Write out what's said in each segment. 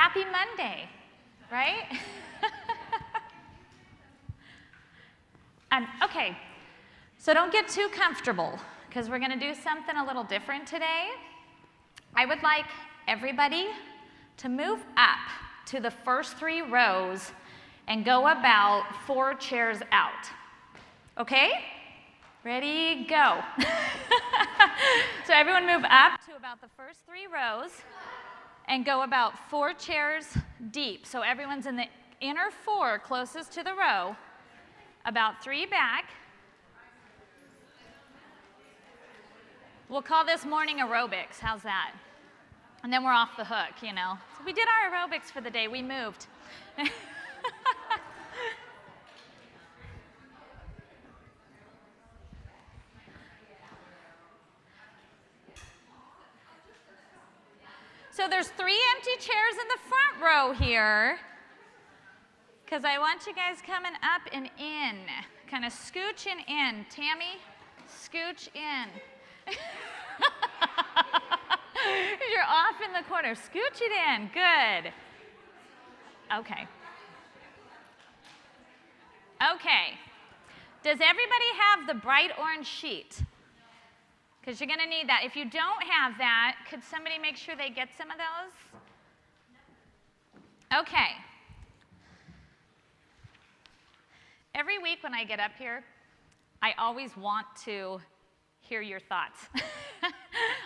happy Monday, right? Okay, so don't get too comfortable because we're going to do something a little different today. I would like everybody to move up to the first 3 rows and go about 4 chairs out. Okay? Ready, go. So everyone move up to about the first 3 rows and go about 4 chairs deep. So everyone's in the inner 4 closest to the row, about 3 back. We'll call this morning aerobics. How's that? And then we're off the hook, you know. So we did our aerobics for the day. We moved. So there's 3 empty chairs in the front row here, because I want you guys coming up and in, kind of scooching in. Tammy, scooch in. You're off in the corner. Scooch it in. Good. Okay. Okay. Does everybody have the bright orange sheet? Because you're going to need that. If you don't have that, could somebody make sure they get some of those? Okay. Every week when I get up here, I always want to hear your thoughts.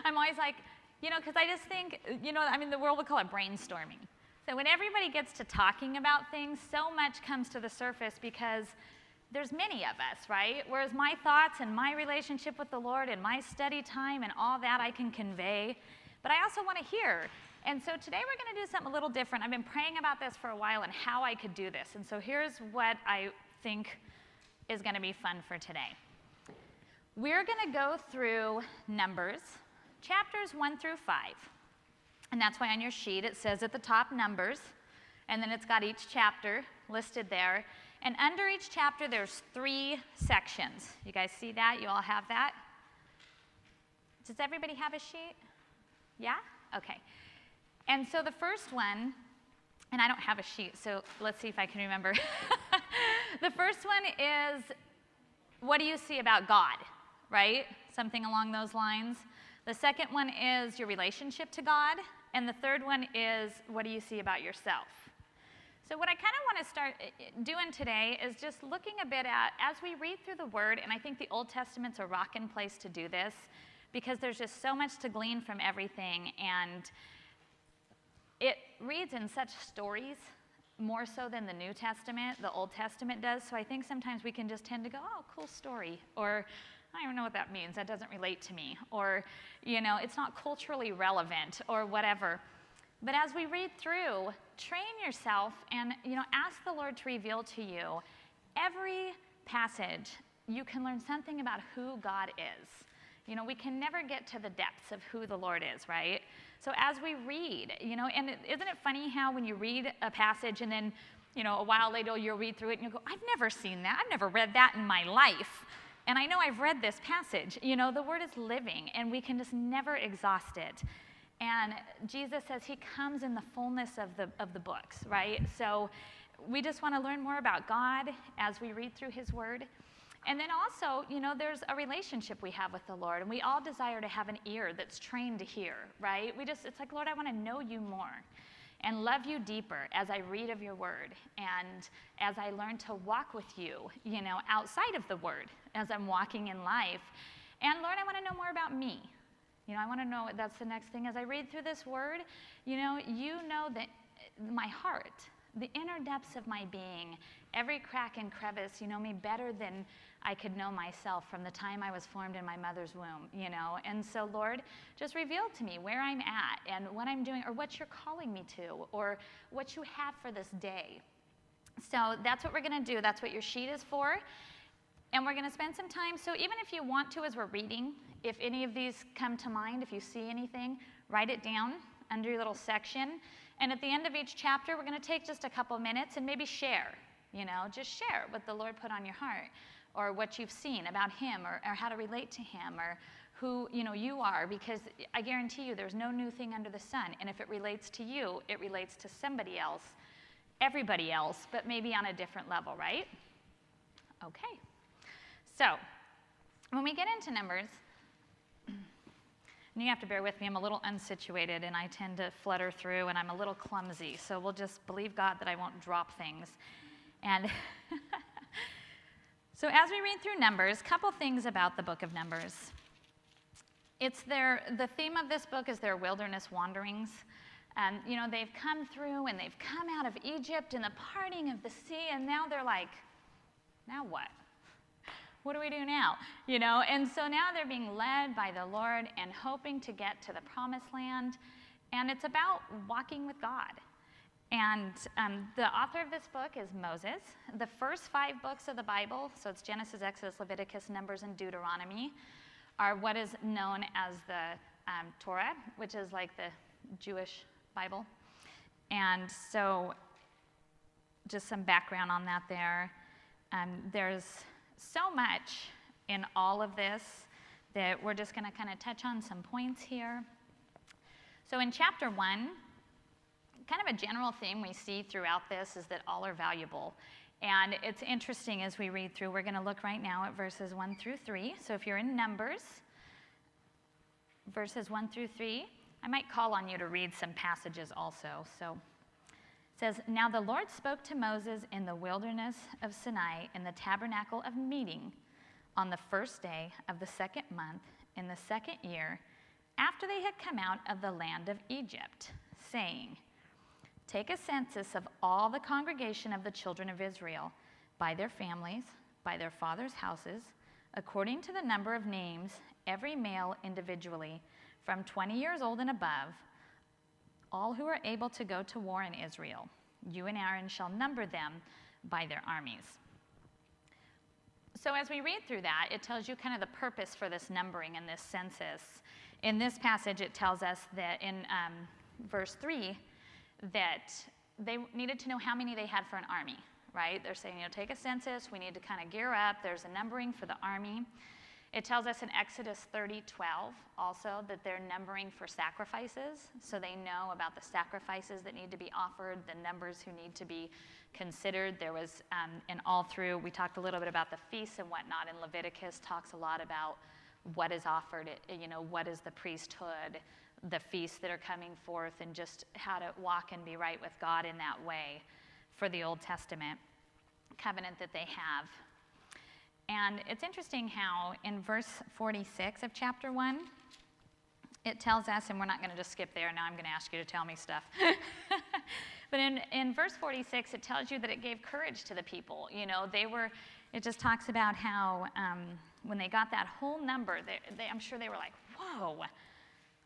I'm always like, you know, because I just think, you know, I mean, the world would call it brainstorming. So when everybody gets to talking about things, so much comes to the surface because there's many of us, right? Whereas my thoughts and my relationship with the Lord and my study time and all that I can convey, but I also want to hear. And so today we're going to do something a little different. I've been praying about this for a while and how I could do this. And so here's what I think is going to be fun for today. We're going to go through Numbers, chapters 1 through 5. And that's why on your sheet it says at the top Numbers, and then it's got each chapter listed there. And under each chapter there's 3 sections. You guys see that? You all have that? Does everybody have a sheet? Yeah? Okay. And so the first one, and I don't have a sheet, so let's see if I can remember. The first one is, what do you see about God, right? Something along those lines. The second one is your relationship to God. And the third one is, what do you see about yourself? So what I kind of want to start doing today is just looking a bit at, as we read through the Word, and I think the Old Testament's a rockin' place to do this, because there's just so much to glean from everything, and it reads in such stories, more so than the New Testament, the Old Testament does, so I think sometimes we can just tend to go, oh, cool story, or I don't know what that means, that doesn't relate to me, or, you know, it's not culturally relevant, or whatever. But as we read through, train yourself and, you know, ask the Lord to reveal to you every passage. You can learn something about who God is. You know, we can never get to the depths of who the Lord is, right? So as we read, you know, and isn't it funny how when you read a passage and then, you know, a while later you'll read through it and you'll go, I've never seen that. I've never read that in my life. And I know I've read this passage. You know, the Word is living and we can just never exhaust it. And Jesus says he comes in the fullness of the books, right? So we just want to learn more about God as we read through his Word. And then also, you know, there's a relationship we have with the Lord, and we all desire to have an ear that's trained to hear, right? It's like, Lord, I want to know you more and love you deeper as I read of your Word and as I learn to walk with you, you know, outside of the Word as I'm walking in life. And Lord, I want to know more about me. You know, I want to know, that's the next thing. As I read through this Word, you know that my heart, the inner depths of my being, every crack and crevice, you know me better than I could know myself from the time I was formed in my mother's womb, you know. And so, Lord, just reveal to me where I'm at and what I'm doing or what you're calling me to or what you have for this day. So that's what we're going to do. That's what your sheet is for. And we're going to spend some time. So even if you want to, as we're reading, if any of these come to mind, if you see anything, write it down under your little section. And at the end of each chapter, we're going to take just a couple minutes and maybe share, you know, just share what the Lord put on your heart or what you've seen about him or how to relate to him or who you are, because I guarantee you there's no new thing under the sun. And if it relates to you, it relates to somebody else, everybody else, but maybe on a different level, right? Okay. So when we get into Numbers, and you have to bear with me, I'm a little unsituated and I tend to flutter through and I'm a little clumsy, so we'll just believe God that I won't drop things. And so as we read through Numbers, a couple things about the book of Numbers. The theme of this book is their wilderness wanderings. And, they've come through and they've come out of Egypt and the parting of the sea, and now they're like, now what? What do we do now? And so now they're being led by the Lord and hoping to get to the promised land. And it's about walking with God. And the author of this book is Moses. The first 5 books of the Bible, so it's Genesis, Exodus, Leviticus, Numbers, and Deuteronomy, are what is known as the Torah, which is like the Jewish Bible. And so just some background on that there. There's so much in all of this that we're just going to kind of touch on some points here. So in chapter 1, kind of a general theme we see throughout this is that all are valuable. And it's interesting as we read through, we're going to look right now at verses 1 through 3. So if you're in Numbers, verses 1 through 3, I might call on you to read some passages also. So it says, "Now the Lord spoke to Moses in the wilderness of Sinai in the tabernacle of meeting on the first day of the 2nd month in the 2nd year after they had come out of the land of Egypt, saying, 'Take a census of all the congregation of the children of Israel, by their families, by their fathers' houses, according to the number of names, every male individually, from 20 years old and above, all who are able to go to war in Israel. You and Aaron shall number them by their armies.'" So as we read through that, it tells you kind of the purpose for this numbering and this census. In this passage, it tells us that in verse 3, that they needed to know how many they had for an army, right? They're saying, take a census, we need to kind of gear up. There's a numbering for the army. It tells us in Exodus 30:12 also that they're numbering for sacrifices, so they know about the sacrifices that need to be offered, the numbers who need to be considered. There was, in all through, we talked a little bit about the feasts and whatnot, and Leviticus talks a lot about what is offered, what is the priesthood, the feasts that are coming forth, and just how to walk and be right with God in that way for the Old Testament covenant that they have. And it's interesting how in verse 46 of chapter 1, it tells us, and we're not going to just skip there, now I'm going to ask you to tell me stuff. But in verse 46, it tells you that it gave courage to the people. It just talks about how when they got that whole number, I'm sure they were like, whoa.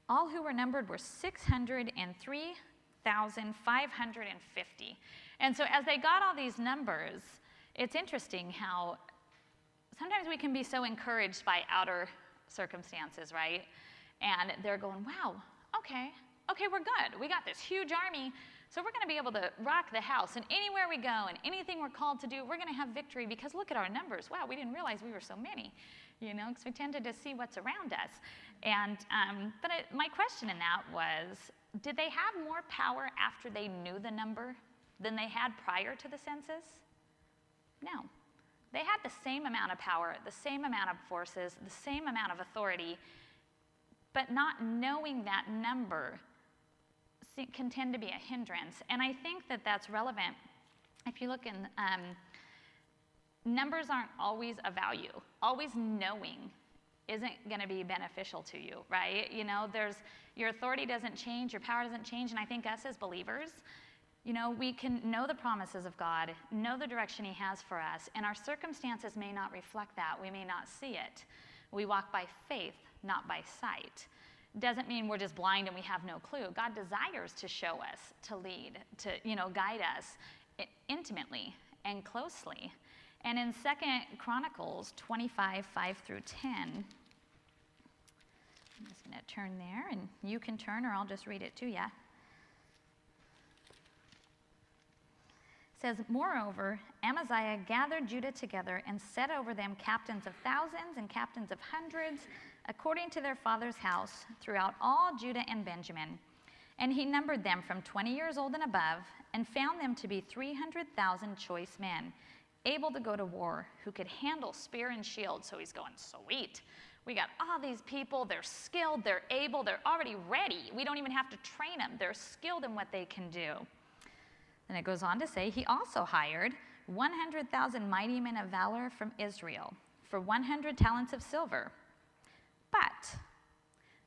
All who were numbered were 603,550. And so as they got all these numbers, it's interesting how sometimes we can be so encouraged by outer circumstances, right? And they're going, wow, okay, we're good. We got this huge army, so we're going to be able to rock the house. And anywhere we go and anything we're called to do, we're going to have victory because look at our numbers. Wow, we didn't realize we were so many, because we tended to see what's around us. And my question in that was, did they have more power after they knew the number than they had prior to the census? No. They had the same amount of power, the same amount of forces, the same amount of authority, but not knowing that number can tend to be a hindrance. And I think that that's relevant. If you look in, numbers aren't always a value. Always knowing isn't going to be beneficial to you, right? Your authority doesn't change, your power doesn't change, and I think us as believers, we can know the promises of God, know the direction He has for us, and our circumstances may not reflect that. We may not see it. We walk by faith, not by sight. Doesn't mean we're just blind and we have no clue. God desires to show us, to lead, to guide us intimately and closely. And in 2 Chronicles 25, 5 through 10, I'm just going to turn there, and you can turn, or I'll just read it to you. It says, "Moreover, Amaziah gathered Judah together and set over them captains of thousands and captains of hundreds, according to their father's house, throughout all Judah and Benjamin. And he numbered them from 20 years old and above, and found them to be 300,000 choice men, able to go to war, who could handle spear and shield. So he's going, sweet. We got all these people. They're skilled. They're able. They're already ready. We don't even have to train them. They're skilled in what they can do. Then it goes on to say, he also hired 100,000 mighty men of valor from Israel for 100 talents of silver. But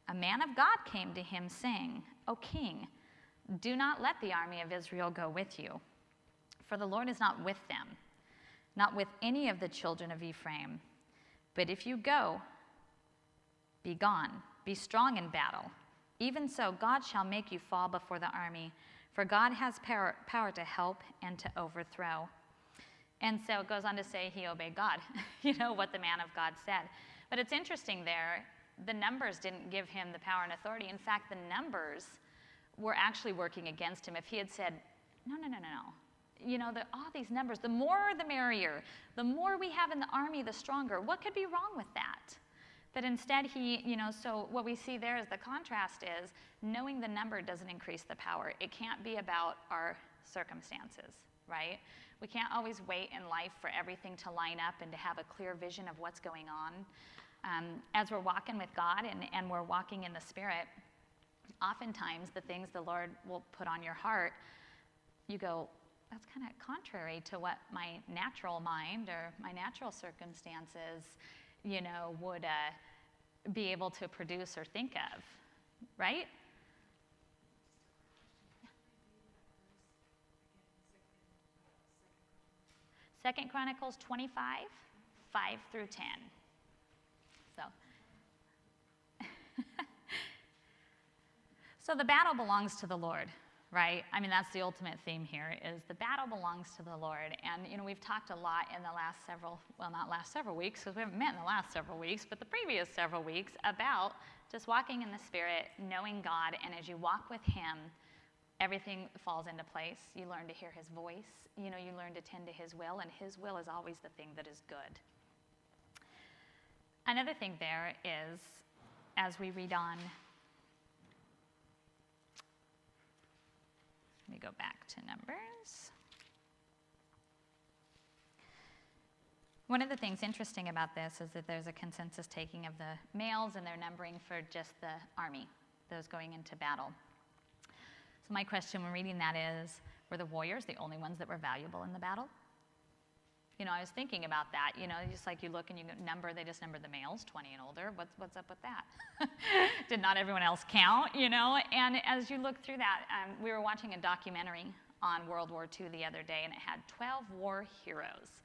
a man of God came to him, saying, O king, do not let the army of Israel go with you, for the Lord is not with them, not with any of the children of Ephraim. But if you go, be gone, be strong in battle. Even so, God shall make you fall before the army, for God has power to help and to overthrow. And so it goes on to say he obeyed God, what the man of God said. But it's interesting there, the numbers didn't give him the power and authority. In fact, the numbers were actually working against him. If he had said, no. All these numbers, the more the merrier. The more we have in the army, the stronger. What could be wrong with that? But instead so what we see there is the contrast is knowing the number doesn't increase the power. It can't be about our circumstances, right? We can't always wait in life for everything to line up and to have a clear vision of what's going on. As we're walking with God and we're walking in the Spirit, oftentimes the things the Lord will put on your heart, you go, that's kind of contrary to what my natural mind or my natural circumstances, would be able to produce or think of, right? Second Chronicles 25, 5 through 10. So the battle belongs to the Lord, right? I mean, that's the ultimate theme here, is the battle belongs to the Lord. And, we've talked a lot in the last not last several weeks, because we haven't met in the last several weeks, but the previous several weeks, about just walking in the Spirit, knowing God, and as you walk with Him, everything falls into place. You learn to hear His voice. You learn to tend to His will, and His will is always the thing that is good. Another thing there is, as we read on, let me go back to Numbers. One of the things interesting about this is that there's a consensus taking of the males, and they're numbering for just the army, those going into battle. So my question when reading that is, were the warriors the only ones that were valuable in the battle? I was thinking about that, just like you look and you number, they just numbered the males, 20 and older. What's up with that? Did not everyone else count, And as you look through that, we were watching a documentary on World War II the other day, and it had 12 war heroes.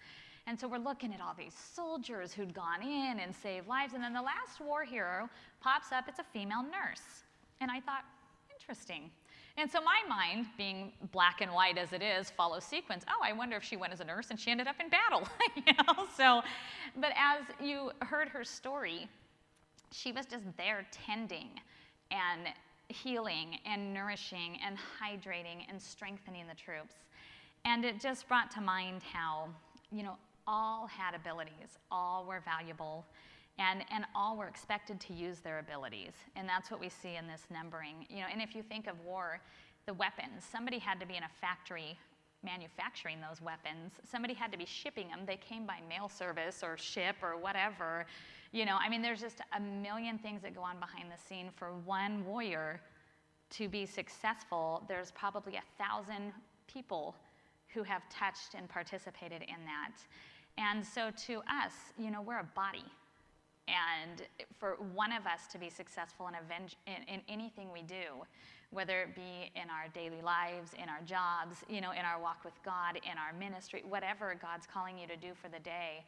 And so we're looking at all these soldiers who'd gone in and saved lives, and then the last war hero pops up, it's a female nurse. And I thought, interesting. And so my mind, being black and white as it is, follows sequence. Oh, I wonder if she went as a nurse and she ended up in battle, So, but as you heard her story, she was just there tending and healing and nourishing and hydrating and strengthening the troops. And it just brought to mind how, all had abilities, all were valuable, and all were expected to use their abilities. And that's what we see in this numbering. And if you think of war, the weapons, somebody had to be in a factory manufacturing those weapons. Somebody had to be shipping them. They came by mail service or ship or whatever. There's just a million things that go on behind the scene. For one warrior to be successful, there's probably 1,000 people who have touched and participated in that. And so to us, we're a body. And for one of us to be successful in anything we do, whether it be in our daily lives, in our jobs, in our walk with God, in our ministry, whatever God's calling you to do for the day,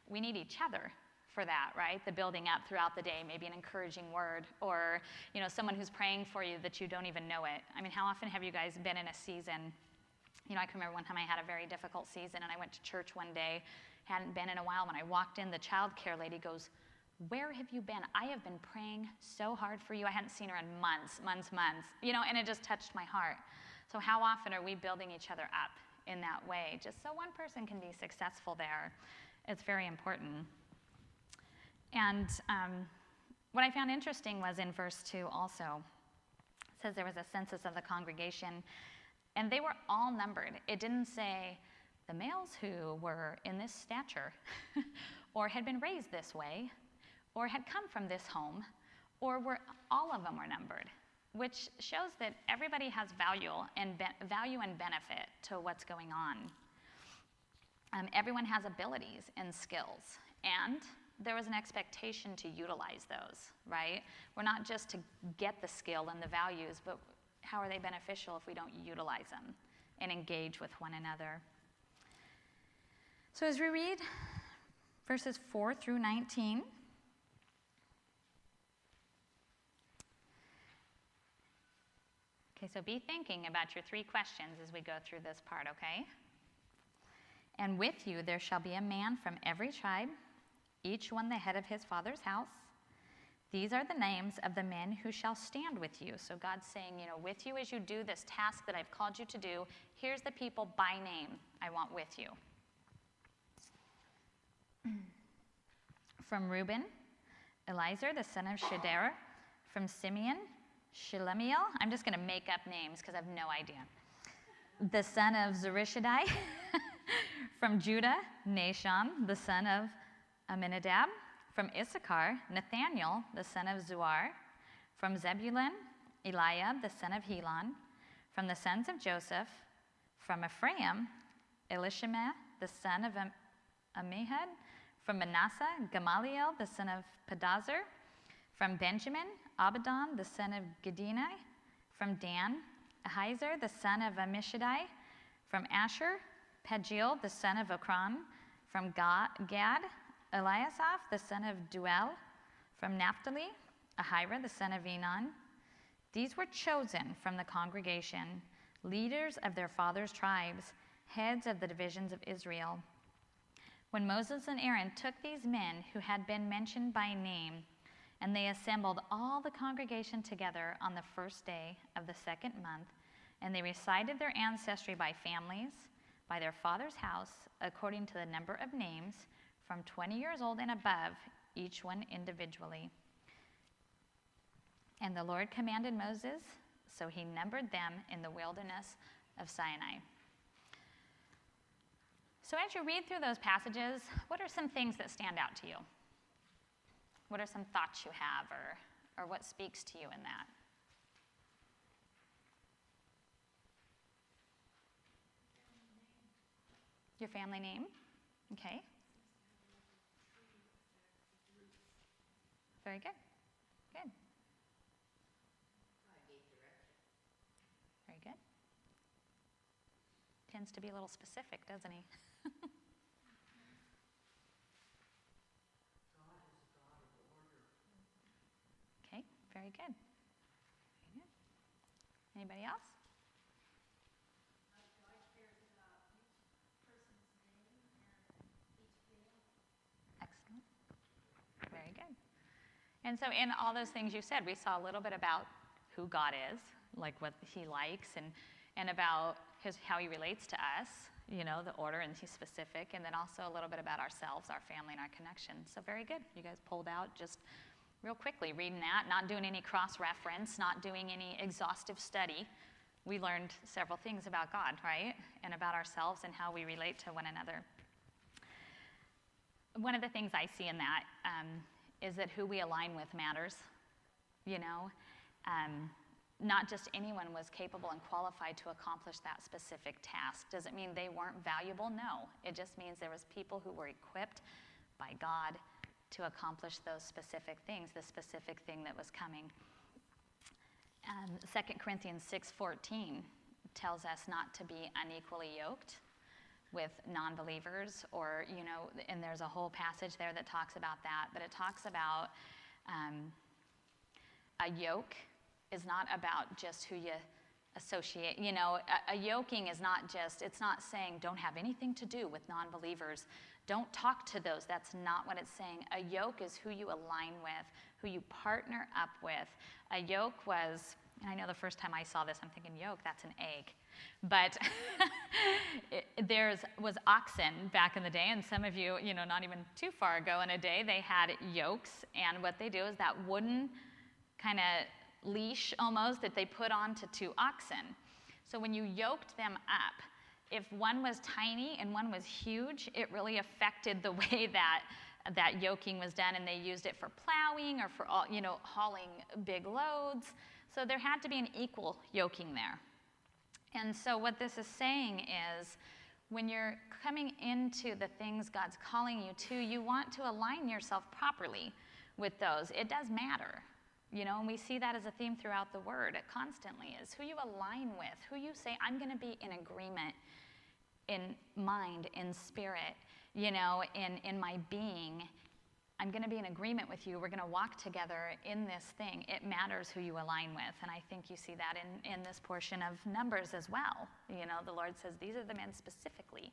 we need each other for that, right? The building up throughout the day, maybe an encouraging word, or someone who's praying for you that you don't even know it. How often have you guys been in a season? I can remember one time I had a very difficult season, and I went to church one day, hadn't been in a while. When I walked in, the child care lady goes, "Where have you been? I have been praying so hard for you. I hadn't seen her in months, and it just touched my heart." So how often are we building each other up in that way, just so one person can be successful there? It's very important. And What I found interesting was in verse 2 also. It says there was a census of the congregation, and they were all numbered. It didn't say the males who were in this stature, or had been raised this way, or had come from this home, or all of them were numbered, which shows that everybody has value and benefit to what's going on. Everyone has abilities and skills, and there was an expectation to utilize those, right? We're not just to get the skill and the values, but how are they beneficial if we don't utilize them and engage with one another? So as we read verses 4 through 19, okay, so be thinking about your 3 questions as we go through this part, okay? And with you there shall be a man from every tribe, each one the head of his father's house. These are the names of the men who shall stand with you. So God's saying, with you as you do this task that I've called you to do, here's the people by name I want with you. From Reuben, Elizur, the son of Shedeur. From Simeon, Shelemiel. I'm just going to make up names because I have no idea. The son of Zurishaddai. From Judah, Nashon, the son of Amminadab. From Issachar, Nathaniel, the son of Zuar. From Zebulun, Eliab, the son of Helon. From the sons of Joseph. From Ephraim, Elishama, the son of Ammihud. From Manasseh, Gamaliel, the son of Pedazur. From Benjamin, Abidan, the son of Gideoni. From Dan, Ahiezer, the son of Ammishaddai. From Asher, Pagiel, the son of Okran. From Gad, Eliasaph, the son of Duel. From Naphtali, Ahira, the son of Enan. These were chosen from the congregation, leaders of their fathers' tribes, heads of the divisions of Israel. When Moses and Aaron took these men who had been mentioned by name, and they assembled all the congregation together on the first day of the 2nd month, and they recited their ancestry by families, by their father's house, according to the number of names, from 20 years old and above, each one individually. And the Lord commanded Moses, so he numbered them in the wilderness of Sinai. So as you read through those passages, what are some things that stand out to you? What are some thoughts you have, or what speaks to you in that? Your family name? Okay. Very good. Good. Very good. Tends to be a little specific, doesn't he? Okay, very good. Very good. Anybody else? Excellent. Very good. And so in all those things you said, we saw a little bit about who God is, like what he likes, and about how he relates to us, the order, and he's specific, and then also a little bit about ourselves, our family, and our connection. So very good. You guys pulled out just real quickly, reading that, not doing any cross-reference, not doing any exhaustive study. We learned several things about God, right? And about ourselves and how we relate to one another. One of the things I see in that is that who we align with matters, Not just anyone was capable and qualified to accomplish that specific task. Does it mean they weren't valuable? No. It just means there was people who were equipped by God to accomplish those specific things, the specific thing that was coming. 2 Corinthians 6:14 tells us not to be unequally yoked with non-believers, and there's a whole passage there that talks about that, but it talks about a yoke is not about just who you associate. A yoking is not just, it's not saying don't have anything to do with non-believers. Don't talk to those. That's not what it's saying. A yoke is who you align with, who you partner up with. A yoke was And I know the first time I saw this, I'm thinking, yolk, that's an egg. But there was oxen back in the day, and some of you, not even too far ago in a day, they had yokes. And what they do is that wooden kind of leash almost that they put onto two oxen. So when you yoked them up, if one was tiny and one was huge, it really affected the way that yoking was done, and they used it for plowing or for hauling big loads. So there had to be an equal yoking there. And so what this is saying is, when you're coming into the things God's calling you to, you want to align yourself properly with those. It does matter. And we see that as a theme throughout the Word constantly, is who you align with, who you say, I'm going to be in agreement in mind, in spirit, in my being. I'm going to be in agreement with you. We're going to walk together in this thing. It matters who you align with. And I think you see that in this portion of Numbers as well. The Lord says these are the men specifically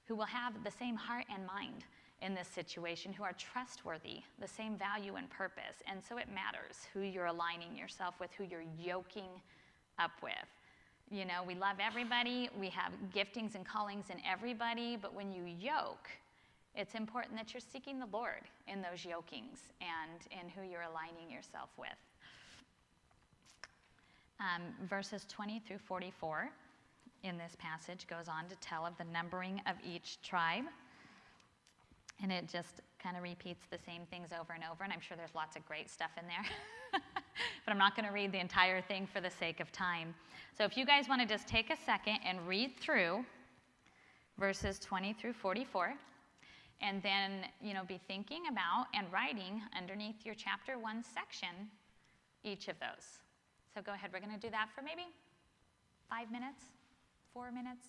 who will have the same heart and mind in this situation, who are trustworthy, the same value and purpose. And so it matters who you're aligning yourself with, who you're yoking up with. We love everybody. We have giftings and callings in everybody. But when you yoke, it's important that you're seeking the Lord in those yokings and in who you're aligning yourself with. Verses 20 through 44 in this passage goes on to tell of the numbering of each tribe. And it just kind of repeats the same things over and over. And I'm sure there's lots of great stuff in there. But I'm not going to read the entire thing for the sake of time. So if you guys want to just take a second and read through verses 20 through 44, and then, be thinking about and writing underneath your chapter 1 section each of those. So go ahead. We're going to do that for maybe 5 minutes, 4 minutes.